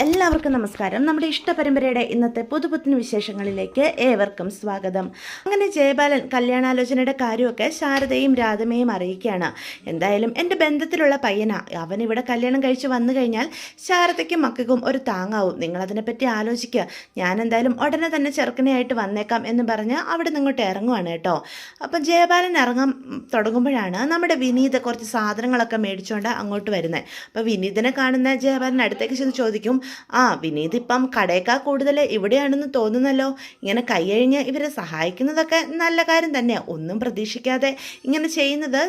എല്ലാവർക്കും നമസ്കാരം. നമ്മുടെ ഇഷ്ടപരമ്പരയുടെ ഇന്നത്തെ പുതുപുത്തൻ വിശേഷങ്ങളിലേക്ക് ഏവർക്കും സ്വാഗതം. അങ്ങനെ ജയബാലൻ കല്യാണാലോചനയുടെ കാര്യമൊക്കെ ശാരദയും രാധമയും അറിയിക്കുകയാണ്. എന്തായാലും എൻ്റെ ബന്ധത്തിലുള്ള പയ്യനാ, അവൻ ഇവിടെ കല്യാണം കഴിച്ച് വന്നു കഴിഞ്ഞാൽ ശാരദയ്ക്കും മക്കൾക്കും ഒരു താങ്ങാവും. നിങ്ങളതിനെപ്പറ്റി ആലോചിക്കുക. ഞാൻ എന്തായാലും ഉടനെ തന്നെ ചെറുക്കനെയായിട്ട് വന്നേക്കാം എന്ന് പറഞ്ഞ് അവിടെ നിങ്ങോട്ട് ഇറങ്ങുവാണ് കേട്ടോ. അപ്പം ജയബാലൻ ഇറങ്ങാൻ തുടങ്ങുമ്പോഴാണ് നമ്മുടെ വിനീത് കുറച്ച് സാധനങ്ങളൊക്കെ മേടിച്ചുകൊണ്ട് അങ്ങോട്ട് വരുന്നത്. അപ്പോൾ വിനീതിനെ കാണുന്ന ജയബാലൻ അടുത്തേക്ക് ചെന്ന് ചോദിക്കും, വിനീത് ഇപ്പം കടയേക്കാൾ കൂടുതൽ ഇവിടെയാണെന്ന് തോന്നുന്നല്ലോ. ഇങ്ങനെ കൈയഴിഞ്ഞ് ഇവരെ സഹായിക്കുന്നതൊക്കെ നല്ല കാര്യം തന്നെയാണ്. ഒന്നും പ്രതീക്ഷിക്കാതെ ഇങ്ങനെ ചെയ്യുന്നത്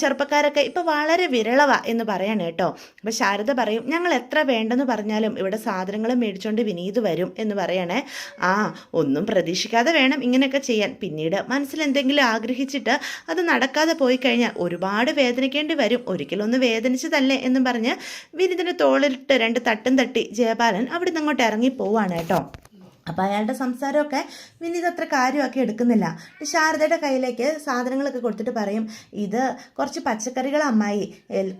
ചെറുപ്പക്കാരൊക്കെ ഇപ്പം വളരെ വിരളവാ എന്ന് പറയാണ് കേട്ടോ. അപ്പം ശാരദ പറയും, ഞങ്ങൾ എത്ര വേണ്ടെന്ന് പറഞ്ഞാലും ഇവിടെ സാധനങ്ങൾ മേടിച്ചുകൊണ്ട് വിനീത് വരും എന്ന് പറയണേ. ഒന്നും പ്രതീക്ഷിക്കാതെ വേണം ഇങ്ങനെയൊക്കെ ചെയ്യാൻ. പിന്നീട് മനസ്സിൽ എന്തെങ്കിലും ആഗ്രഹിച്ചിട്ട് അത് നടക്കാതെ പോയി കഴിഞ്ഞാൽ ഒരുപാട് വേദനിക്കേണ്ടി വരും. ഒരിക്കലൊന്ന് വേദനിച്ചതല്ലേ എന്നും പറഞ്ഞ് വിനീതിൻ്റെ തോളിലിട്ട് രണ്ട് തട്ടും തട്ടി ജയബാലൻ അവിടെ നിന്ന് അങ്ങോട്ട് ഇറങ്ങി പോവാണ് കേട്ടോ. അപ്പോൾ അയാളുടെ സംസാരമൊക്കെ വിനീത് അത്ര കാര്യമാക്കി എടുക്കുന്നില്ല. ശാരദയുടെ കയ്യിലേക്ക് സാധനങ്ങളൊക്കെ കൊടുത്തിട്ട് പറയും, ഇത് കുറച്ച് പച്ചക്കറികൾ അമ്മായി,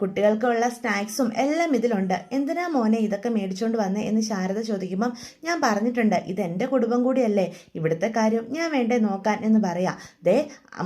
കുട്ടികൾക്കുള്ള സ്നാക്സും എല്ലാം ഇതിലുണ്ട്. എന്തിനാ മോനെ ഇതൊക്കെ മേടിച്ചുകൊണ്ട് വന്നേ എന്ന് ശാരദ ചോദിക്കുമ്പം ഞാൻ പറഞ്ഞിട്ടുണ്ട്, ഇതെൻ്റെ കുടുംബം കൂടിയല്ലേ, ഇവിടുത്തെ കാര്യം ഞാൻ വേണ്ടേ നോക്കാൻ എന്ന് പറയാം. ദേ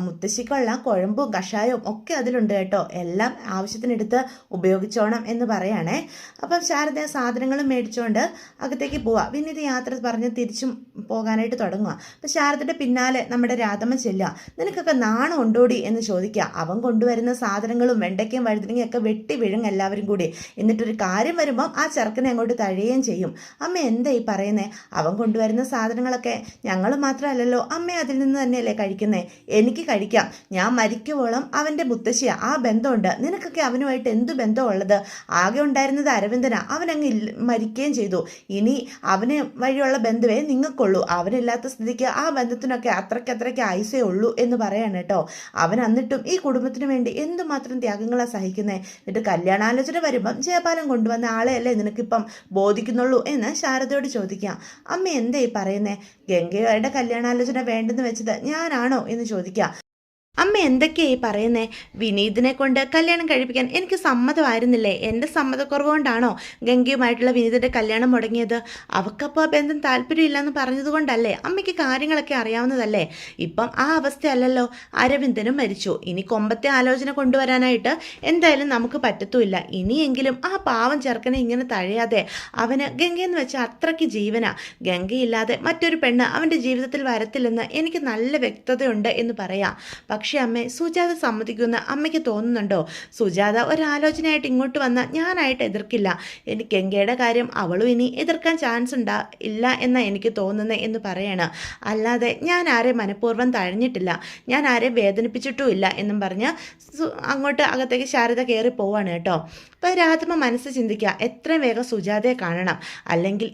മുത്തശ്ശിക്കുള്ള കുഴമ്പും കഷായവും ഒക്കെ അതിലുണ്ട് കേട്ടോ, എല്ലാം ആവശ്യത്തിനെടുത്ത് ഉപയോഗിച്ചോണം എന്ന് പറയാണേ. അപ്പം ശാരദ സാധനങ്ങളും മേടിച്ചുകൊണ്ട് അകത്തേക്ക് പോവാം. വിനീത് യാത്ര പറഞ്ഞ് തിരിച്ചും പോകാനായിട്ട് തുടങ്ങുക. അപ്പം ശാരദയുടെ പിന്നാലെ നമ്മുടെ രാധമ്മ ചെല്ലുക. നിനക്കൊക്കെ നാണം ഉണ്ടോടി എന്ന് ചോദിക്കുക. അവൻ കൊണ്ടുവരുന്ന സാധനങ്ങളും വെണ്ടയ്ക്കയും വഴുതനങ്ങയും ഒക്കെ വെട്ടി വിഴുങ്ങും എല്ലാവരും കൂടി. എന്നിട്ടൊരു കാര്യം വരുമ്പം ആ ചെറുക്കനെ അങ്ങോട്ട് തഴയുകയും ചെയ്യും. അമ്മ എന്താ ഈ പറയുന്നേ? അവൻ കൊണ്ടുവരുന്ന സാധനങ്ങളൊക്കെ ഞങ്ങൾ മാത്രമല്ലല്ലോ അമ്മ അതിൽ നിന്ന് തന്നെയല്ലേ കഴിക്കുന്നേ. എനിക്ക് കഴിക്കാം, ഞാൻ മരിക്കുവോളം അവൻ്റെ മുത്തശ്ശിയാ, ആ ബന്ധമുണ്ട്. നിനക്കൊക്കെ അവനുമായിട്ട് എന്ത് ബന്ധമുള്ളത്? ആകെ ഉണ്ടായിരുന്നത് അരവിന്ദനാ, അവനങ്ങ് മരിക്കുകയും ചെയ്തു. ഇനി അവന് വഴിയുള്ള ബന്ധമേ നിങ്ങൾക്കുള്ളൂ. അവനില്ലാത്ത സ്ഥിതിക്ക് ആ ബന്ധത്തിനൊക്കെ അത്രയ്ക്ക് ആയുസേ ഉള്ളൂ എന്ന് പറയാണ് കേട്ടോ. അവൻ എന്നിട്ടും ഈ കുടുംബത്തിന് വേണ്ടി എന്തുമാത്രം ത്യാഗങ്ങളാണ് സഹിക്കുന്നത്. എന്നിട്ട് കല്യാണാലോചന വരുമ്പം ജയപാലൻ കൊണ്ടുവന്ന ആളെയല്ലേ നിനക്കിപ്പം ബോധിക്കുന്നുള്ളൂ എന്ന് ശാരദയോട് ചോദിക്കാം. അമ്മ എന്താ ഈ പറയുന്നേ? ഗംഗയുടെ കല്യാണാലോചന വേണ്ടെന്ന് വെച്ചത് ഞാനാണോ എന്ന് ചോദിക്കാം. അമ്മ എന്തൊക്കെയായി പറയുന്നേ? വിനീതിനെ കൊണ്ട് കല്യാണം കഴിപ്പിക്കാൻ എനിക്ക് സമ്മതമായിരുന്നില്ലേ? എൻ്റെ സമ്മതക്കുറവ് കൊണ്ടാണോ ഗംഗയുമായിട്ടുള്ള വിനീതിൻ്റെ കല്യാണം മുടങ്ങിയത്? അവൾക്കപ്പോൾ ബന്ധം താല്പര്യമില്ലെന്ന് പറഞ്ഞതുകൊണ്ടല്ലേ? അമ്മയ്ക്ക് കാര്യങ്ങളൊക്കെ അറിയാവുന്നതല്ലേ? ഇപ്പം ആ അവസ്ഥയല്ലല്ലോ. അരവിന്ദനും മരിച്ചു. ഇനി കൊമ്പത്തെ ആലോചന കൊണ്ടുവരാനായിട്ട് എന്തായാലും നമുക്ക് പറ്റത്തുമില്ല. ഇനിയെങ്കിലും ആ പാവം ചെറുക്കനെ ഇങ്ങനെ തഴയാതെ, അവന് ഗംഗയെന്ന് വെച്ചാൽ അത്രയ്ക്ക് ജീവനാ. ഗംഗയില്ലാതെ മറ്റൊരു പെണ്ണ് അവൻ്റെ ജീവിതത്തിൽ വരത്തില്ലെന്ന് എനിക്ക് നല്ല വ്യക്തതയുണ്ട് എന്ന് പറയാം. പക്ഷേ അമ്മേ, സുജാത സമ്മതിക്കുമെന്ന് അമ്മയ്ക്ക് തോന്നുന്നുണ്ടോ? സുജാത ഒരാലോചനയായിട്ട് ഇങ്ങോട്ട് വന്നാൽ ഞാനായിട്ട് എതിർക്കില്ല. എനിക്ക് ഗംഗയുടെ കാര്യം അവളും ഇനി എതിർക്കാൻ ചാൻസ് ഇല്ല എന്നാണ് എനിക്ക് തോന്നുന്നത് എന്ന് പറയണം. അല്ലാതെ ഞാൻ ആരെ മനഃപൂർവ്വം തഴഞ്ഞിട്ടില്ല, ഞാൻ ആരെ വേദനിപ്പിച്ചിട്ടുമില്ല എന്നും പറഞ്ഞ് അങ്ങോട്ട് അകത്തേക്ക് ശാരദ കയറി പോവാണ് കേട്ടോ. അപ്പോൾ രാധമ്മ മനസ്സ് ചിന്തിക്കുക, എത്രയും വേഗം സുജാതയെ കാണണം, അല്ലെങ്കിൽ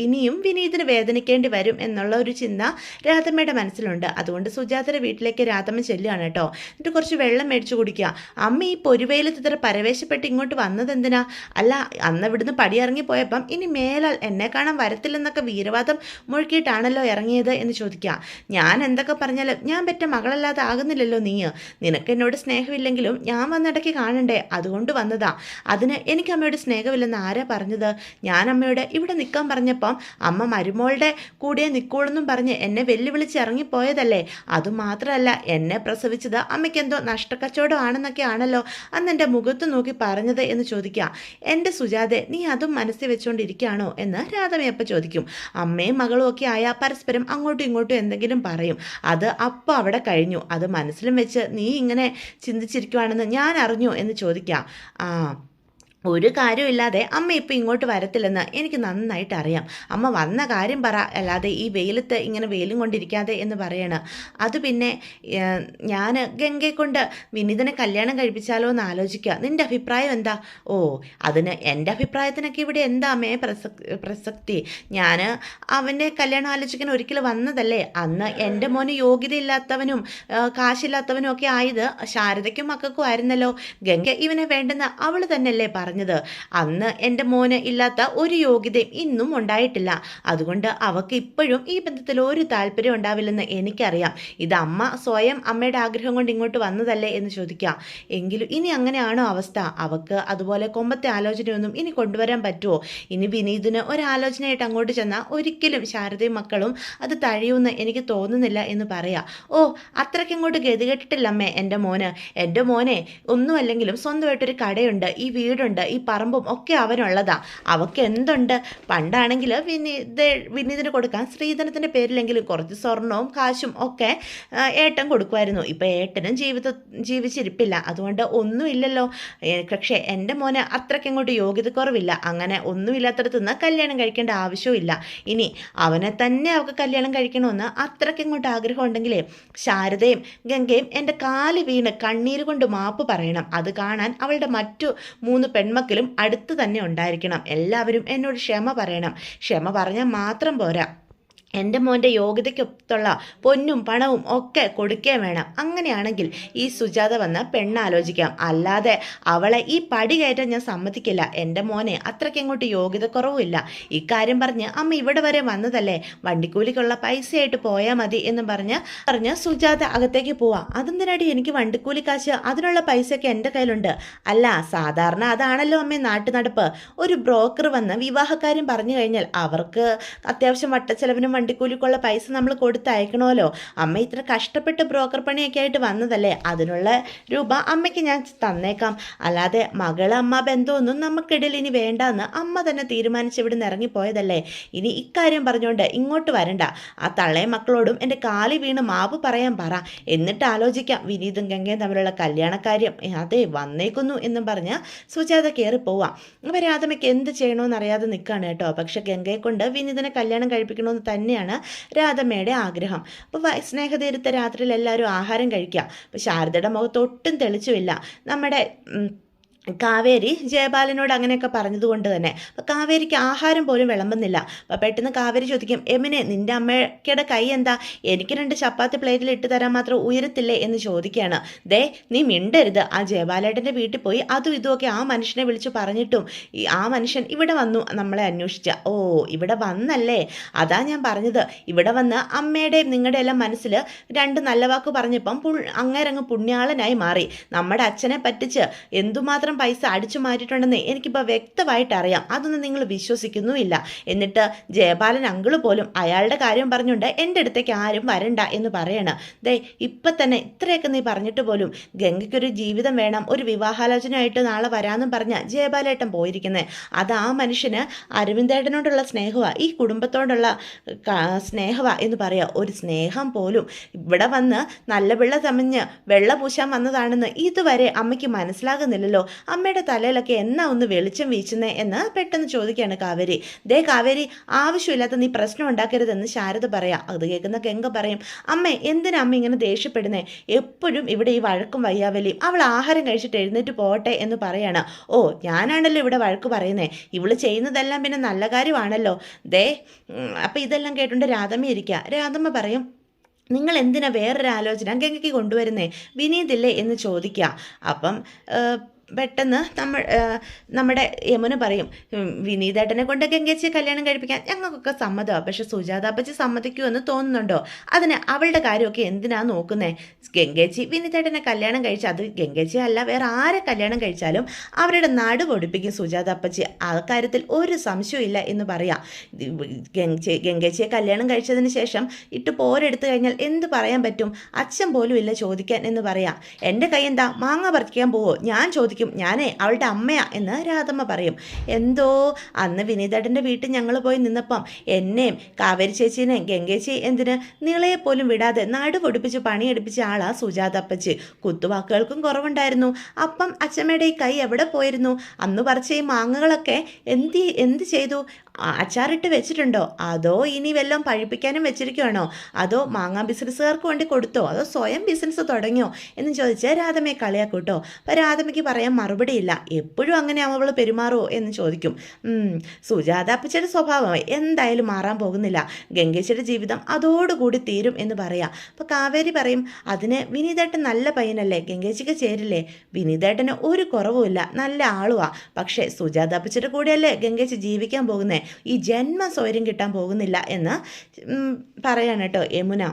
ഇനിയും വിനീതിന് വേദനിക്കേണ്ടി വരും എന്നുള്ള ഒരു ചിന്ത രാധമ്മയുടെ മനസ്സിലുണ്ട്. അതുകൊണ്ട് സുജാതയുടെ വീട്ടിലേക്ക് രാധമ്മ ചെല്ലുകയാണ് കേട്ടോ. എന്നിട്ട് കുറച്ച് വെള്ളം മേടിച്ചു കുടിക്കുക. അമ്മ ഈ പൊരുവയിലത്ത് ഇത്ര പരവേശപ്പെട്ട് ഇങ്ങോട്ട് വന്നത് എന്തിനാ? അല്ല, അന്ന് ഇവിടുന്ന് പടിയിറങ്ങി പോയപ്പം ഇനി മേലാൽ എന്നെ കാണാൻ വരത്തില്ലെന്നൊക്കെ വീരവാദം മുഴുക്കിയിട്ടാണല്ലോ ഇറങ്ങിയത് എന്ന് ചോദിക്കുക. ഞാൻ എന്തൊക്കെ പറഞ്ഞാലും ഞാൻ പെറ്റ മകളല്ലാതെ ആകുന്നില്ലല്ലോ നീ. നിനക്ക് എന്നോട് സ്നേഹമില്ലെങ്കിലും ഞാൻ വന്നിടയ്ക്ക് കാണണ്ടേ, അതുകൊണ്ട് വന്നതാ. അതിന് എനിക്ക് അമ്മയോട് സ്നേഹമില്ലെന്ന് ആരാ പറഞ്ഞത്? ഞാൻ അമ്മയോട് ഇവിടെ നിൽക്കാൻ പറഞ്ഞപ്പം അമ്മ മരുമോളുടെ കൂടെ നിൽക്കോളെന്നും പറഞ്ഞ് എന്നെ വെല്ലുവിളിച്ച് ഇറങ്ങിപ്പോയതല്ലേ. അതുമാത്രമല്ല, എന്നെ പ്രസവിച്ചത് അമ്മയ്ക്ക് എന്തോ നഷ്ടക്കച്ചവടം ആണെന്നൊക്കെ ആണല്ലോ അന്ന് എൻ്റെ മുഖത്ത് നോക്കി പറഞ്ഞത് എന്ന് ചോദിക്കുക. എൻ്റെ സുജാതെ, നീ അതും മനസ്സിൽ വെച്ചുകൊണ്ടിരിക്കുകയാണോ എന്ന് രാധമ്മയപ്പം ചോദിക്കും. അമ്മയും മകളും ഒക്കെ ആയാൽ പരസ്പരം അങ്ങോട്ടും ഇങ്ങോട്ടും എന്തെങ്കിലും പറയും. അത് അപ്പോൾ അവിടെ കഴിഞ്ഞു. അത് മനസ്സിലും വെച്ച് നീ ഇങ്ങനെ ചിന്തിച്ചിരിക്കുവാണെന്ന് ഞാൻ അറിഞ്ഞു എന്ന് ചോദിക്കാം. ഒരു കാര്യമില്ലാതെ അമ്മ ഇപ്പം ഇങ്ങോട്ട് വരത്തില്ലെന്ന് എനിക്ക് നന്നായിട്ട് അറിയാം. അമ്മ വന്ന കാര്യം പറ, അല്ലാതെ ഈ വെയിലത്ത് ഇങ്ങനെ വെയിലും കൊണ്ടിരിക്കാതെ എന്ന് പറയണം. അത് പിന്നെ ഞാൻ ഗംഗയെ കൊണ്ട് വിനീതനെ കല്യാണം കഴിപ്പിച്ചാലോ എന്ന് ആലോചിക്കുക. നിൻ്റെ അഭിപ്രായം എന്താ? അതിന് എൻ്റെ അഭിപ്രായത്തിനൊക്കെ ഇവിടെ എന്താ അമ്മയെ പ്രസക്തി? ഞാൻ അവൻ്റെ കല്യാണം ആലോചിക്കാൻ ഒരിക്കലും വന്നതല്ലേ. അന്ന് എൻ്റെ മോന് യോഗ്യതയില്ലാത്തവനും കാശില്ലാത്തവനും ഒക്കെ ആയത് ശാരദയ്ക്കും മക്കൾക്കും ആയിരുന്നല്ലോ. ഗംഗ ഇവനെ വേണ്ടെന്ന് അവൾ തന്നെയല്ലേ പറഞ്ഞത്. അന്ന് എൻ്റെ മോന് ഇല്ലാത്ത ഒരു യോഗ്യതയും ഇന്നും ഉണ്ടായിട്ടില്ല. അതുകൊണ്ട് അവൾക്ക് ഇപ്പോഴും ഈ ബന്ധത്തിൽ ഒരു താല്പര്യം ഉണ്ടാവില്ലെന്ന് എനിക്കറിയാം. ഇത് അമ്മ സ്വയം അമ്മയുടെ ആഗ്രഹം കൊണ്ട് ഇങ്ങോട്ട് വന്നതല്ലേ എന്ന് ചോദിക്കാം. എങ്കിലും ഇനി അങ്ങനെയാണോ അവസ്ഥ? അവൾക്ക് അതുപോലെ കൊമ്പത്തെ ആലോചനയൊന്നും ഇനി കൊണ്ടുവരാൻ പറ്റുമോ? ഇനി വിനീതിന് ഒരാലോചനയായിട്ട് അങ്ങോട്ട് ചെന്നാൽ ഒരിക്കലും ശാരദയും മക്കളും അത് തഴയുമെന്ന് എനിക്ക് തോന്നുന്നില്ല എന്ന് പറയാം. ഓ, അത്രയ്ക്ക് ഇങ്ങോട്ട് ഗതികെട്ടിട്ടില്ല അമ്മേ എൻ്റെ മോനെ ഒന്നുമല്ലെങ്കിലും സ്വന്തമായിട്ടൊരു കടയുണ്ട്, ഈ വീടുണ്ട്, ഈ പറമ്പും ഒക്കെ അവനുള്ളതാ. അവൾക്ക് എന്തുണ്ട്? പണ്ടാണെങ്കിൽ വിനീതിന് കൊടുക്കാൻ സ്ത്രീധനത്തിൻ്റെ പേരിലെങ്കിലും കുറച്ച് സ്വർണവും കാശും ഒക്കെ ഏട്ടൻ കൊടുക്കുമായിരുന്നു. ഇപ്പം ഏട്ടനും ജീവിച്ചിരിപ്പില്ല, അതുകൊണ്ട് ഒന്നുമില്ലല്ലോ. പക്ഷേ എൻ്റെ മോന് അത്രയ്ക്കങ്ങോട്ട് യോഗ്യതക്കുറവില്ല. അങ്ങനെ ഒന്നുമില്ലാത്തടത്തു നിന്ന് കല്യാണം കഴിക്കേണ്ട ആവശ്യമില്ല. ഇനി അവനെ തന്നെ അവൾക്ക് കല്യാണം കഴിക്കണമെന്ന് അത്രയ്ക്കങ്ങോട്ട് ആഗ്രഹം ഉണ്ടെങ്കിലേ ശാരദയും ഗംഗയും എൻ്റെ കാല് വീണ് കണ്ണീര് കൊണ്ട് മാപ്പ് പറയണം. അത് കാണാൻ അവളുടെ മറ്റു 3 പെൺമക്കളും അടുത്ത് തന്നെ ഉണ്ടായിരിക്കണം. എല്ലാവരും എന്നോട് ക്ഷമ പറയണം. ക്ഷമ പറഞ്ഞാൽ മാത്രം പോരാ, എൻ്റെ മോൻ്റെ യോഗ്യതയ്ക്കൊത്തുള്ള പൊന്നും പണവും ഒക്കെ കൊടുക്കുകയും വേണം. അങ്ങനെയാണെങ്കിൽ ഈ സുജാത വന്ന് പെണ്ണാലോചിക്കാം. അല്ലാതെ അവളെ ഈ പടി കയറ്റാൻ ഞാൻ സമ്മതിക്കില്ല. എൻ്റെ മോനെ അത്രയ്ക്കങ്ങോട്ട് യോഗ്യതക്കുറവുമില്ല. ഇക്കാര്യം പറഞ്ഞ് അമ്മ ഇവിടെ വരെ വന്നതല്ലേ, വണ്ടിക്കൂലിക്കുള്ള പൈസയായിട്ട് പോയാൽ മതി എന്ന് പറഞ്ഞ് സുജാത അകത്തേക്ക് പോവാം. അതെന്തിനാടി എനിക്ക് വണ്ടിക്കൂലി കാശ്? അതിനുള്ള പൈസയൊക്കെ എൻ്റെ കയ്യിലുണ്ട്. അല്ല, സാധാരണ അതാണല്ലോ അമ്മേ നാട്ടുനടപ്പ്. ഒരു ബ്രോക്കർ വന്ന് വിവാഹക്കാര്യം പറഞ്ഞു കഴിഞ്ഞാൽ അവർക്ക് അത്യാവശ്യം വട്ടച്ചെലവിനും വണ്ടിക്കൂലിക്കുള്ള പൈസ നമ്മൾ കൊടുത്തയക്കണമല്ലോ. അമ്മ ഇത്ര കഷ്ടപ്പെട്ട് ബ്രോക്കർ പണിയൊക്കെ ആയിട്ട് വന്നതല്ലേ, അതിനുള്ള രൂപ അമ്മയ്ക്ക് ഞാൻ തന്നേക്കാം. അല്ലാതെ അമ്മ ബന്ധമൊന്നും നമുക്കിടയിൽ ഇനി വേണ്ടെന്ന് അമ്മ തന്നെ തീരുമാനിച്ച് ഇവിടെ നിന്ന് ഇറങ്ങിപ്പോയതല്ലേ. ഇനി ഇക്കാര്യം പറഞ്ഞുകൊണ്ട് ഇങ്ങോട്ട് വരണ്ട. ആ തള്ളയെ മക്കളോടും എൻ്റെ കാലി വീണ് മാപ്പ് പറയാൻ പറ. എന്നിട്ട് ആലോചിക്കാം വിനീതും ഗംഗയും തമ്മിലുള്ള കല്യാണക്കാര്യം. അതെ, വന്നേക്കുന്നു എന്നും പറഞ്ഞ് സുജാത കയറി പോവാം. അപ്പോൾ രാധമ്മയ്ക്ക് എന്ത് ചെയ്യണമെന്ന് അറിയാതെ നിൽക്കുകയാണ് കേട്ടോ. പക്ഷെ ഗംഗയെ കൊണ്ട് വിനീതിനെ കല്യാണം കഴിപ്പിക്കണമെന്ന് തന്നെയാണ് രാധമ്മയുടെ ആഗ്രഹം. അപ്പോൾ സ്നേഹതീരത്തെ രാത്രിയിൽ എല്ലാവരും ആഹാരം കഴിക്കുക. അപ്പോൾ ശാരദയുടെ മുഖത്ത് ഒട്ടും തെളിച്ചുമില്ല. നമ്മുടെ കാവേരി ജയപാലനോട് അങ്ങനെയൊക്കെ പറഞ്ഞതുകൊണ്ട് തന്നെ അപ്പോൾ കാവേരിക്ക് ആഹാരം പോലും വിളമ്പുന്നില്ല. അപ്പോൾ പെട്ടെന്ന് കാവേരി ചോദിക്കും, എമിനെ നിൻ്റെ അമ്മയ്ക്കയുടെ കൈ എന്താ? എനിക്ക് 2 ചപ്പാത്തി പ്ലേറ്റിൽ ഇട്ട് തരാൻ മാത്രം ഉയരത്തില്ലേ എന്ന് ചോദിക്കുകയാണ്. ദേ, നീ മിണ്ടരുത്. ആ ജയപാലേട്ടൻ്റെ വീട്ടിൽ പോയി അതും ഇതുമൊക്കെ ആ മനുഷ്യനെ വിളിച്ച് പറഞ്ഞിട്ടും ആ മനുഷ്യൻ ഇവിടെ വന്നു നമ്മളെ അന്വേഷിച്ച. ഓ, ഇവിടെ വന്നല്ലേ? അതാ ഞാൻ പറഞ്ഞത്. ഇവിടെ വന്ന് അമ്മയുടെയും നിങ്ങളുടെ എല്ലാം മനസ്സിൽ 2 നല്ല വാക്ക് പറഞ്ഞപ്പം അങ്ങേരങ്ങ് പുണ്യാളനായി മാറി. നമ്മുടെ അച്ഛനെ പറ്റിച്ച് എന്തുമാത്രം പൈസ അടിച്ചു മാറ്റിയിട്ടുണ്ടെന്ന് എനിക്കിപ്പോൾ വ്യക്തമായിട്ട് അറിയാം. അതൊന്നും നിങ്ങൾ വിശ്വസിക്കുന്നുമില്ല. എന്നിട്ട് ജയപാലൻ അങ്കിള് പോലും അയാളുടെ കാര്യം പറഞ്ഞുകൊണ്ട് എൻ്റെ അടുത്തേക്ക് ആരും വരണ്ട എന്ന് പറയണം. ദേ, ഇപ്പം തന്നെ ഇത്രയൊക്കെ നീ പറഞ്ഞിട്ട് പോലും ഗംഗയ്ക്കൊരു ജീവിതം വേണം, ഒരു വിവാഹാലോചനയായിട്ട് നാളെ വരാമെന്നും പറഞ്ഞ ജയപാലേട്ടൻ പോയിരിക്കുന്നത്. അത് ആ മനുഷ്യന് അരവിന്ദേട്ടനോടുള്ള സ്നേഹമാണ്, ഈ കുടുംബത്തോടുള്ള സ്നേഹമാണ് എന്ന് പറയാം. ഒരു സ്നേഹം പോലും ഇവിടെ വന്ന് നല്ല വെള്ള ചമഞ്ഞ് വെള്ള പൂശാൻ വന്നതാണെന്ന് ഇതുവരെ അമ്മയ്ക്ക് മനസ്സിലാകുന്നില്ലല്ലോ. അമ്മയുടെ തലയിലൊക്കെ എന്നാ ഒന്ന് വെളിച്ചം വീശുന്നേ എന്ന് പെട്ടെന്ന് ചോദിക്കുകയാണ് കാവേരി. ദേ കാവേരി, ആവശ്യമില്ലാത്ത നീ പ്രശ്നം ഉണ്ടാക്കരുതെന്ന് ശാരദ പറയാം. അത് കേൾക്കുന്ന ഗംഗ പറയും, അമ്മേ എന്തിനാ അമ്മ ഇങ്ങനെ ദേഷ്യപ്പെടുന്നേ? എപ്പോഴും ഇവിടെ ഈ വഴക്കും വയ്യാവലിയും. അവൾ ആഹാരം കഴിച്ചിട്ട് എഴുന്നേറ്റ് പോട്ടെ എന്ന് പറയാണ്. ഓ, ഞാനാണല്ലോ ഇവിടെ വഴക്ക് പറയുന്നേ, ഇവള് ചെയ്യുന്നതെല്ലാം പിന്നെ നല്ല കാര്യമാണല്ലോ. ദേ, അപ്പം ഇതെല്ലാം കേട്ടുകൊണ്ട് രാധമ്മ ഇരിക്കുക. രാധമ്മ പറയും, നിങ്ങൾ എന്തിനാ വേറൊരു ആലോചന ഗംഗയ്ക്ക് കൊണ്ടുവരുന്നേ? വിനീതില്ലേ എന്ന് ചോദിക്കുക. അപ്പം പെട്ടെന്ന് നമ്മുടെ യമുന പറയും, വിനീതേട്ടനെ കൊണ്ട് ഗംഗേച്ചിയെ കല്യാണം കഴിപ്പിക്കാൻ ഞങ്ങൾക്കൊക്കെ സമ്മതമാണ്. പക്ഷെ സുജാത അപ്പച്ചി സമ്മതിക്കുമെന്ന് തോന്നുന്നുണ്ടോ? അതിന് അവളുടെ കാര്യമൊക്കെ എന്തിനാ നോക്കുന്നേ? ഗംഗേച്ചി വിനീതേട്ടനെ കല്യാണം കഴിച്ചാൽ അത് ഗംഗേച്ചി അല്ല വേറെ ആരെ കല്യാണം കഴിച്ചാലും അവരുടെ നാട് പൊടിപ്പിക്കും സുജാത അപ്പച്ചി. ആ കാര്യത്തിൽ ഒരു സംശയമില്ല എന്ന് പറയാം. ഗംഗേച്ചിയെ കല്യാണം കഴിച്ചതിന് ശേഷം ഇട്ട് പോരെടുത്തു കഴിഞ്ഞാൽ എന്ത് പറയാൻ പറ്റും? അച്ഛൻ പോലും ഇല്ല ചോദിക്കാൻ എന്ന് പറയാം. എൻ്റെ കൈ എന്താ മാങ്ങ പറിക്കാൻ പോവോ? ഞാൻ ചോദിക്കും, ഞാനേ അവളുടെ അമ്മയാ എന്ന് രാധമ്മ പറയും. എന്തോ അന്ന് വിനീതേട്ടൻ്റെ വീട്ടിൽ ഞങ്ങൾ പോയി നിന്നപ്പം എന്നെയും കാവേരി ചേച്ചീനെയും ഗംഗേച്ചി എന്തിന് നിളയെ പോലും വിടാതെ നാട് പൊടിപ്പിച്ച് പണിയെടുപ്പിച്ച ആളാ സുജാത അപ്പച്ചി. കുത്തുവാക്കുകൾക്കും കുറവുണ്ടായിരുന്നു. അപ്പം അച്ഛമ്മയുടെ ഈ കൈ എവിടെ പോയിരുന്നു? അന്ന് പറിച്ച ഈ മാങ്ങകളൊക്കെ എന്ത് ചെയ്തു? അച്ചാറിട്ട് വെച്ചിട്ടുണ്ടോ, അതോ ഇനി വല്ലതും പഴിപ്പിക്കാനും വെച്ചിരിക്കുവാണോ, അതോ മാങ്ങാ ബിസിനസ്സുകാർക്ക് വേണ്ടി കൊടുത്തോ, അതോ സ്വയം ബിസിനസ് തുടങ്ങിയോ എന്ന് ചോദിച്ച് രാധമ്മയെ കളിയാക്കൂട്ടോ. അപ്പോൾ രാധമ്മയ്ക്ക് പറയാൻ മറുപടിയില്ല. എപ്പോഴും അങ്ങനെ അവൾ പെരുമാറുമോ എന്ന് ചോദിക്കും. സുജാത അപ്പച്ചിയുടെ സ്വഭാവം എന്തായാലും മാറാൻ പോകുന്നില്ല. ഗംഗേച്ചിയുടെ ജീവിതം അതോടുകൂടി തീരും എന്ന് പറയാം. അപ്പോൾ കാവേരി പറയും, അതിന് വിനീതേട്ടൻ നല്ല പയ്യനല്ലേ, ഗംഗേച്ചിക്ക് ചേരില്ലേ? വിനീതേട്ടന് ഒരു കുറവുമില്ല, നല്ല ആളുവാ. പക്ഷേ സുജാത അപ്പച്ചിയുടെ കൂടെയല്ലേ ഗംഗേച്ചി ജീവിക്കാൻ പോകുന്നേ, ഈ ജന്മ സൗകര്യം കിട്ടാൻ പോകുന്നില്ല എന്ന് പറയാണ് കേട്ടോ യമുന.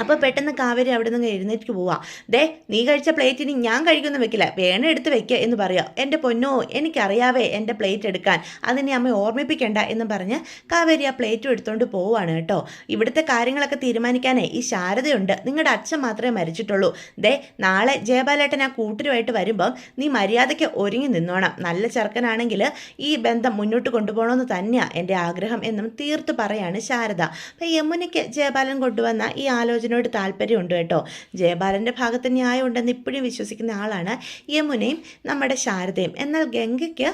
അപ്പോൾ പെട്ടെന്ന് കാവേരി അവിടെ നിന്ന് എഴുന്നേറ്റ് പോവാ. ദേ, നീ കഴിച്ച പ്ലേറ്റ് ഇനി ഞാൻ കഴിക്കുന്ന വെക്കില്ല, വേണം എടുത്ത് വെക്കുക എന്ന് പറയുക. എൻ്റെ പൊന്നോ, എനിക്കറിയാവേ എൻ്റെ പ്ലേറ്റ് എടുക്കാൻ, അതിനെ അമ്മ ഓർമ്മിപ്പിക്കണ്ട എന്ന് പറഞ്ഞ് കാവേരി ആ പ്ലേറ്റും എടുത്തുകൊണ്ട് പോവുകയാണ് കേട്ടോ. ഇവിടുത്തെ കാര്യങ്ങളൊക്കെ തീരുമാനിക്കാനേ ഈ ശാരദയുണ്ട്, നിങ്ങളുടെ അച്ഛൻ മാത്രമേ മരിച്ചിട്ടുള്ളൂ. ദേ, നാളെ ജയബാലേട്ടൻ ആ കൂട്ടരുമായിട്ട് വരുമ്പം നീ മര്യാദയ്ക്ക് ഒരുങ്ങി നിന്നോണം. നല്ല ചെറുക്കനാണെങ്കിൽ ഈ ബന്ധം മുന്നോട്ട് കൊണ്ടുപോകണമെന്ന് തന്നെയാണ് എൻ്റെ ആഗ്രഹം എന്നും തീർത്ത് പറയാണ് ശാരദ. അപ്പം യമുനയ്ക്ക് ജയബാലൻ കൊണ്ടുവന്ന ഈ ആലോചനയോട് താല്പര്യമുണ്ട് കേട്ടോ. ജയബാലൻ്റെ ഭാഗത്ത് ന്യായം ഉണ്ടെന്ന് ഇപ്പോഴും വിശ്വസിക്കുന്ന ആളാണ് യമുനയും നമ്മുടെ ശാരദയും. എന്നാൽ ഗംഗയ്ക്ക്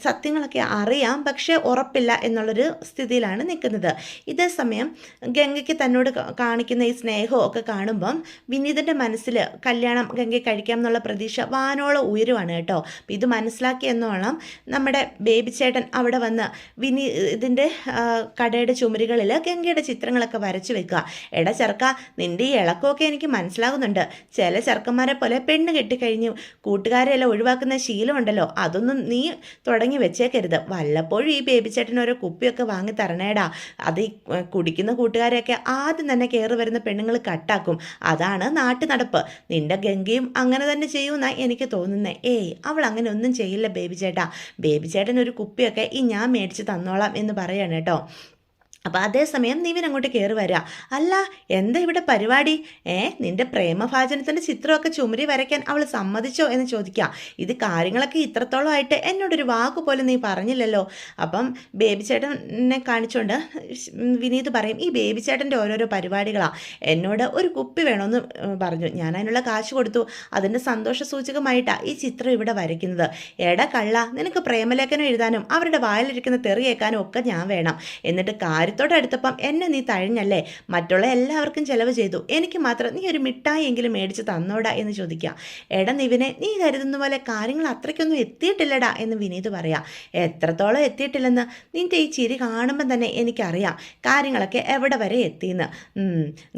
സത്യങ്ങളൊക്കെ അറിയാം, പക്ഷേ ഉറപ്പില്ല എന്നുള്ളൊരു സ്ഥിതിയിലാണ് നിൽക്കുന്നത്. ഇതേ സമയം ഗംഗയ്ക്ക് തന്നോട് കാണിക്കുന്ന ഈ സ്നേഹവും ഒക്കെ കാണുമ്പം വിനീതൻ്റെ മനസ്സിൽ കല്യാണം ഗംഗയെ കഴിക്കാം എന്നുള്ള പ്രതീക്ഷ വാനോളം ഉയരുവാണ് കേട്ടോ. ഇത് മനസ്സിലാക്കിയെന്നോണം നമ്മുടെ ബേബി ചേട്ടൻ അവിടെ വന്ന് ഇതിൻ്റെ കടയുടെ ചുമരുകളിൽ ഗംഗയുടെ ചിത്രങ്ങളൊക്കെ വരച്ചു വെക്കുക. എടാ ചെറുക്ക, നിൻ്റെ ഈ ഇളക്കമൊക്കെ എനിക്ക് മനസ്സിലാകുന്നുണ്ട്. ചില ചെറുക്കന്മാരെ പോലെ പെണ്ണ് കെട്ടിക്കഴിഞ്ഞു കൂട്ടുകാരെയെല്ലാം ഒഴിവാക്കുന്ന ശീലമുണ്ടല്ലോ, അതൊന്നും നീ തുടങ്ങി വെച്ചേക്കരുത്. വല്ലപ്പോഴും ഈ ബേബി ചേട്ടന് ഓരോ കുപ്പിയൊക്കെ വാങ്ങി തരണേടാ. അത് ഈ കുടിക്കുന്ന കൂട്ടുകാരെയൊക്കെ ആദ്യം തന്നെ കയറി വരുന്ന പെണ്ണുങ്ങൾ കട്ടാക്കും. അതാണ് നാട്ടു നടപ്പ്. നിൻ്റെ ഗംഗയും അങ്ങനെ തന്നെ ചെയ്യുമെന്നാണ് എനിക്ക് തോന്നുന്നത്. ഏയ്, അവൾ അങ്ങനെ ഒന്നും ചെയ്യില്ല ബേബി ചേട്ടാ. ബേബി ചേട്ടൻ ഒരു കുപ്പിയൊക്കെ ഈ ഞാൻ മേടിച്ച് തന്നോളാം എന്ന് പറയാണ് കേട്ടോ. അപ്പോൾ അതേസമയം നിവിൻ അങ്ങോട്ട് കയറി വരിക. അല്ല, എന്താ ഇവിടെ പരിപാടി? നിൻ്റെ പ്രേമഭാജനത്തിൻ്റെ ചിത്രമൊക്കെ ചുമരി വരയ്ക്കാൻ അവൾ സമ്മതിച്ചോ എന്ന് ചോദിക്കുക. ഇത് കാര്യങ്ങളൊക്കെ ഇത്രത്തോളം ആയിട്ട് എന്നോടൊരു വാക്ക് പോലും നീ പറഞ്ഞില്ലല്ലോ. അപ്പം ബേബി ചേട്ടനെ കാണിച്ചുകൊണ്ട് വിനീത് പറയും, ഈ ബേബി ചേട്ടൻ്റെ ഓരോരോ പരിപാടികളാണ്. എന്നോട് ഒരു കുപ്പി വേണമെന്ന് പറഞ്ഞു, ഞാൻ അതിനുള്ള കാശ് കൊടുത്തു. അതിൻ്റെ സന്തോഷ സൂചകമായിട്ടാണ് ഈ ചിത്രം ഇവിടെ വരയ്ക്കുന്നത്. എടാ കള്ള, നിനക്ക് പ്രേമലേഖനം എഴുതാനും അവരുടെ വായിലിരിക്കുന്ന തെറി കേൾക്കാനും ഒക്കെ ഞാൻ വേണം. എന്നിട്ട് അടുത്തപ്പം എന്നെ നീ തഴഞ്ഞല്ലേ? മറ്റുള്ള എല്ലാവർക്കും ചെലവ് ചെയ്തു, എനിക്ക് മാത്രം നീ ഒരു മിഠായി എങ്കിലും മേടിച്ച് തന്നോടാ എന്ന് ചോദിക്കുക. എടാ നിവിനെ, നീ കരുതുന്ന പോലെ കാര്യങ്ങൾ അത്രയ്ക്കൊന്നും എത്തിയിട്ടില്ലടാ എന്ന് വിനീത് പറയാം. എത്രത്തോളം എത്തിയിട്ടില്ലെന്ന് നിൻ്റെ ഈ ചിരി കാണുമ്പം തന്നെ എനിക്കറിയാം കാര്യങ്ങളൊക്കെ എവിടെ വരെ എത്തിയെന്ന്.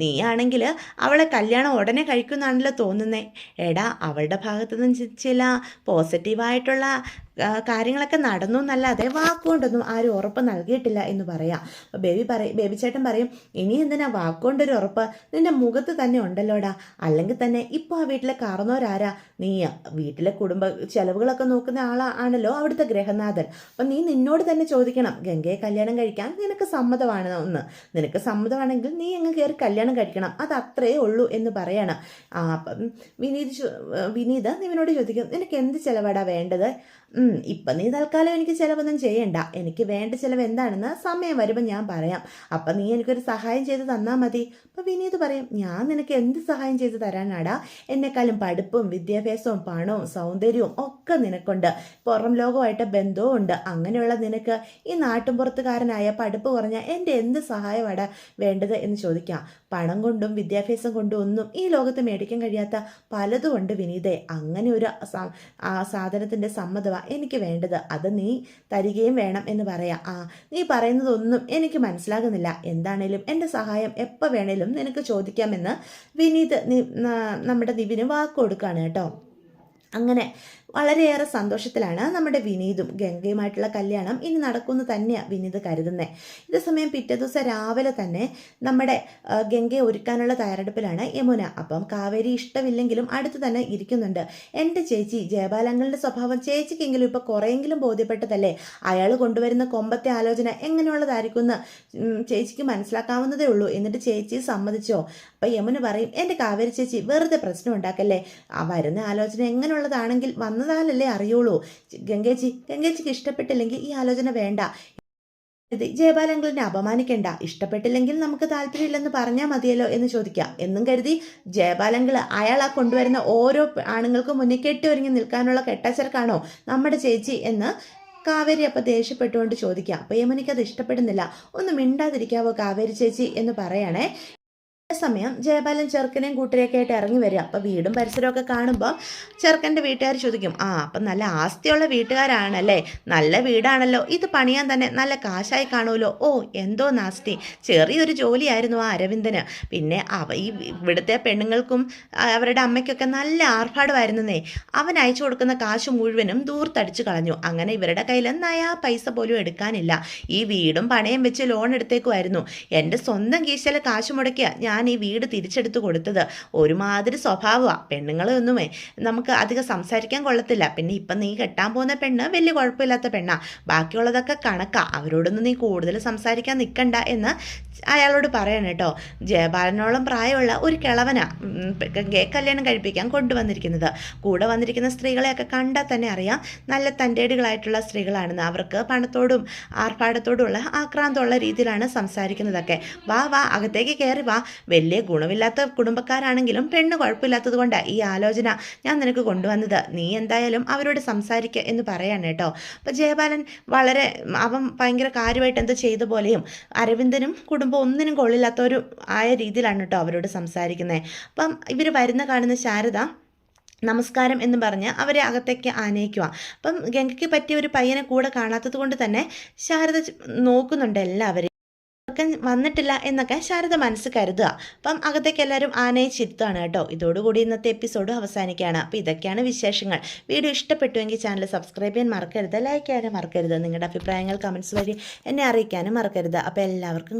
നീയാണെങ്കിൽ അവളെ കല്യാണം ഉടനെ കഴിക്കുമെന്നാണല്ലോ തോന്നുന്നേ. എടാ, അവളുടെ ഭാഗത്തുനിന്ന് ചില പോസിറ്റീവായിട്ടുള്ള കാര്യങ്ങളൊക്കെ നടന്നു എന്നല്ലാതെ വാക്കുകൊണ്ടൊന്നും ആരും ഉറപ്പ് നൽകിയിട്ടില്ല എന്ന് പറയാം. അപ്പോൾ ബേബി ചേട്ടൻ പറയും, ഇനി എന്തിനാ വാക്കുകൊണ്ടൊരു ഉറപ്പ്? നിൻ്റെ മുഖത്ത് തന്നെ ഉണ്ടല്ലോടാ. അല്ലെങ്കിൽ തന്നെ ഇപ്പോൾ ആ വീട്ടിലെ കാരണവരാരാ? നീ വീട്ടിലെ കുടുംബ ചെലവുകളൊക്കെ നോക്കുന്ന ആളാണല്ലോ അവിടുത്തെ ഗ്രഹനാഥൻ. അപ്പം നീ നിന്നോട് തന്നെ ചോദിക്കണം, ഗംഗയെ കല്യാണം കഴിക്കാൻ നിനക്ക് സമ്മതമാണ് ഒന്ന്. നിനക്ക് സമ്മതമാണെങ്കിൽ നീ അങ്ങ് കയറി കല്യാണം കഴിക്കണം, അത് അത്രയേ ഉള്ളൂ എന്ന് പറയണം. അപ്പം വിനീത് നിവിനോട് ചോദിക്കും, നിനക്ക് എന്ത് ചിലവാടാ വേണ്ടത്? ഇപ്പം നീ തൽക്കാലം എനിക്ക് ചിലവൊന്നും ചെയ്യണ്ട, എനിക്ക് വേണ്ട ചിലവ് എന്താണെന്ന് സമയം വരുമ്പോൾ ഞാൻ പറയാം. അപ്പം നീ എനിക്കൊരു സഹായം ചെയ്ത് തന്നാൽ മതി. അപ്പോൾ വിനീത് പറയും, ഞാൻ നിനക്ക് എന്ത് സഹായം ചെയ്ത് തരാനാടാ? എന്നെക്കാളും പഠിപ്പും വിദ്യാഭ്യാസവും പണവും സൗന്ദര്യവും ഒക്കെ നിനക്കുണ്ട്, പുറം ലോകമായിട്ട് ബന്ധവും ഉണ്ട്. അങ്ങനെയുള്ള നിനക്ക് ഈ നാട്ടുംപുറത്തുകാരനായ പഠിപ്പ് കുറഞ്ഞ എൻ്റെ എന്ത് സഹായമാണ് വേണ്ടത് എന്ന് ചോദിക്കാം. പണം കൊണ്ടും വിദ്യാഭ്യാസം കൊണ്ടും ഒന്നും ഈ ലോകത്ത് മേടിക്കാൻ കഴിയാത്ത പലതും ഉണ്ട് വിനീതേ. അങ്ങനെ ഒരു സാധനത്തിൻ്റെ സമ്മതമാണ് എനിക്ക് വേണ്ടത്, അത് നീ തരികയും വേണം എന്ന് പറയാം. നീ പറയുന്നതൊന്നും എനിക്ക് മനസ്സിലാകുന്നില്ല. എന്താണേലും എൻ്റെ സഹായം എപ്പോൾ വേണേലും നിനക്ക് ചോദിക്കാമെന്ന് വിനീത് നമ്മുടെ നിവിന് വാക്ക് കൊടുക്കുകയാണ് കേട്ടോ. അങ്ങനെ വളരെയേറെ സന്തോഷത്തിലാണ് നമ്മുടെ വിനീതും. ഗംഗയുമായിട്ടുള്ള കല്യാണം ഇനി നടക്കുമെന്ന് തന്നെയാണ് വിനീത് കരുതുന്നത്. ഇതേസമയം പിറ്റേ ദിവസം രാവിലെ തന്നെ നമ്മുടെ ഗംഗയെ ഒരുക്കാനുള്ള തയ്യാറെടുപ്പിലാണ് യമുന. അപ്പം കാവേരി ഇഷ്ടമില്ലെങ്കിലും അടുത്ത് തന്നെ ഇരിക്കുന്നുണ്ട്. എൻ്റെ ചേച്ചി, ജയബാലങ്ങളുടെ സ്വഭാവം ചേച്ചിക്കെങ്കിലും ഇപ്പോൾ കുറേയെങ്കിലും ബോധ്യപ്പെട്ടതല്ലേ? അയാൾ കൊണ്ടുവരുന്ന കൊമ്പത്തെ ആലോചന എങ്ങനെയുള്ളതായിരിക്കും എന്ന് ചേച്ചിക്ക് മനസ്സിലാക്കാവുന്നതേ ഉള്ളൂ. എന്നിട്ട് ചേച്ചി സമ്മതിച്ചോ? അപ്പം യമുന പറയും, എൻ്റെ കാവേരി ചേച്ചി വെറുതെ പ്രശ്നം ഉണ്ടാക്കല്ലേ, വരുന്ന ആലോചന എങ്ങനെയുള്ളതാണെങ്കിൽ വന്നതാലല്ലേ അറിയുള്ളൂ. ഗംഗേച്ചിക്ക് ഇഷ്ടപ്പെട്ടില്ലെങ്കിൽ ഈ ആലോചന വേണ്ട. ജയബാലങ്കിളിനെ അപമാനിക്കണ്ട, ഇഷ്ടപ്പെട്ടില്ലെങ്കിൽ നമുക്ക് താല്പര്യമില്ലെന്ന് പറഞ്ഞാൽ മതിയല്ലോ എന്ന് ചോദിക്കാം. എന്നും കരുതി ജയബാലങ്കിള് അയാൾ കൊണ്ടുവരുന്ന ഓരോ ആണുങ്ങൾക്കും മുന്നിൽ കെട്ടി ഒരുങ്ങി നിൽക്കാനുള്ള കെട്ടച്ചരക്കാണോ നമ്മുടെ ചേച്ചി എന്ന് കാവേരി അപ്പോൾ ദേഷ്യപ്പെട്ടുകൊണ്ട് ചോദിക്കുക. അപ്പോൾ യമുനയ്ക്ക് അത് ഇഷ്ടപ്പെടുന്നില്ല. ഒന്ന് മിണ്ടാതിരിക്കാവോ കാവേരി ചേച്ചി എന്ന് പറയണേ. സമയം ജയപാലൻ ചെറുക്കനെയും കൂട്ടരെയൊക്കെ ആയിട്ട് ഇറങ്ങി വരിക. അപ്പോൾ വീടും പരിസരമൊക്കെ കാണുമ്പോൾ ചെറുക്കൻ്റെ വീട്ടുകാർ ചോദിക്കും, അപ്പം നല്ല ആസ്തിയുള്ള വീട്ടുകാരാണല്ലേ, നല്ല വീടാണല്ലോ, ഇത് പണിയാൻ തന്നെ നല്ല കാശായി കാണുമല്ലോ. ഓ എന്തോ നാസ്തി, ചെറിയൊരു ജോലിയായിരുന്നു ആ അരവിന്ദന്. പിന്നെ ഈ ഇവിടുത്തെ പെണ്ണുങ്ങൾക്കും അവരുടെ അമ്മയ്ക്കൊക്കെ നല്ല ആർഭാടമായിരുന്നേ. അവൻ അയച്ചു കൊടുക്കുന്ന കാശ് മുഴുവനും ദൂർത്തടിച്ചു കളഞ്ഞു. അങ്ങനെ ഇവരുടെ കയ്യിൽ നയാ പൈസ പോലും എടുക്കാനില്ല. ഈ വീടും പണയം വെച്ച് ലോൺ എടുത്തേക്കുമായിരുന്നു. എൻ്റെ സ്വന്തം കീശയിൽ കാശ് മുടക്കിയ ഞാൻ ഈ വീട് തിരിച്ചെടുത്ത് കൊടുത്തത്. ഒരുമാതിരി സ്വഭാവമാണ്. പെണ്ണുങ്ങളൊന്നുമേ നമുക്ക് അധികം സംസാരിക്കാൻ കൊള്ളത്തില്ല. പിന്നെ ഇപ്പം നീ കെട്ടാൻ പോകുന്ന പെണ്ണ് വലിയ കുഴപ്പമില്ലാത്ത പെണ്ണാ, ബാക്കിയുള്ളതൊക്കെ കണക്കാ, അവരോടൊന്നും നീ കൂടുതൽ സംസാരിക്കാൻ നിൽക്കണ്ട എന്ന് അയാളോട് പറയണം കേട്ടോ. ജയപാലനോളം പ്രായമുള്ള ഒരു കിളവനാ കല്യാണം കഴിപ്പിക്കാൻ കൊണ്ടുവന്നിരിക്കുന്നത്. കൂടെ വന്നിരിക്കുന്ന സ്ത്രീകളെയൊക്കെ കണ്ടാൽ തന്നെ അറിയാം നല്ല തൻ്റേടികളായിട്ടുള്ള സ്ത്രീകളാണെന്ന്. അവർക്ക് പണത്തോടും ആർഭാടത്തോടുമുള്ള ആക്രാന്തമുള്ള രീതിയിലാണ് സംസാരിക്കുന്നതൊക്കെ. വാ അകത്തേക്ക് കയറി വാ, വലിയ ഗുണമില്ലാത്ത കുടുംബക്കാരാണെങ്കിലും പെണ്ണ് കുഴപ്പമില്ലാത്തത് കൊണ്ടാണ് ഈ ആലോചന ഞാൻ നിനക്ക് കൊണ്ടുവന്നത്. നീ എന്തായാലും അവരോട് സംസാരിക്കുക എന്ന് പറയാണ് കേട്ടോ. അപ്പോൾ ജയപാലൻ അവൻ ഭയങ്കര കാര്യമായിട്ട് എന്തോ ചെയ്ത പോലെയും അരവിന്ദനും കുടുംബം ഒന്നിനും കൊള്ളില്ലാത്തവരും ആയ രീതിയിലാണ് കേട്ടോ അവരോട് സംസാരിക്കുന്നത്. അപ്പം ഇവർ വരുന്ന കാണുന്ന ശാരദ നമസ്കാരം എന്ന് പറഞ്ഞ് അവരെ അകത്തേക്ക് ആനയിക്കുക. അപ്പം ഗംഗയ്ക്ക് പറ്റിയ ഒരു പയ്യനെ കൂടെ കാണാത്തത് കൊണ്ട് തന്നെ ശാരദ നോക്കുന്നുണ്ട് എല്ലാവരെയും. വന്നിട്ടില്ല എന്നൊക്കെ ശാരദ മനസ്സ് കരുതുക. അപ്പം അകത്തേക്ക് എല്ലാവരും ആനയിച്ചിരുത്താണ് കേട്ടോ. ഇതോടുകൂടി ഇന്നത്തെ എപ്പിസോഡ് അവസാനിക്കുകയാണ്. അപ്പോൾ ഇതൊക്കെയാണ് വിശേഷങ്ങൾ. വീഡിയോ ഇഷ്ടപ്പെട്ടുവെങ്കിൽ ചാനൽ സബ്സ്ക്രൈബ് ചെയ്യാൻ മറക്കരുത്, ലൈക്ക് ചെയ്യാനും മറക്കരുത്, നിങ്ങളുടെ അഭിപ്രായങ്ങൾ കമൻസ് വഴി എന്നെ അറിയിക്കാനും മറക്കരുത്. അപ്പോൾ എല്ലാവർക്കും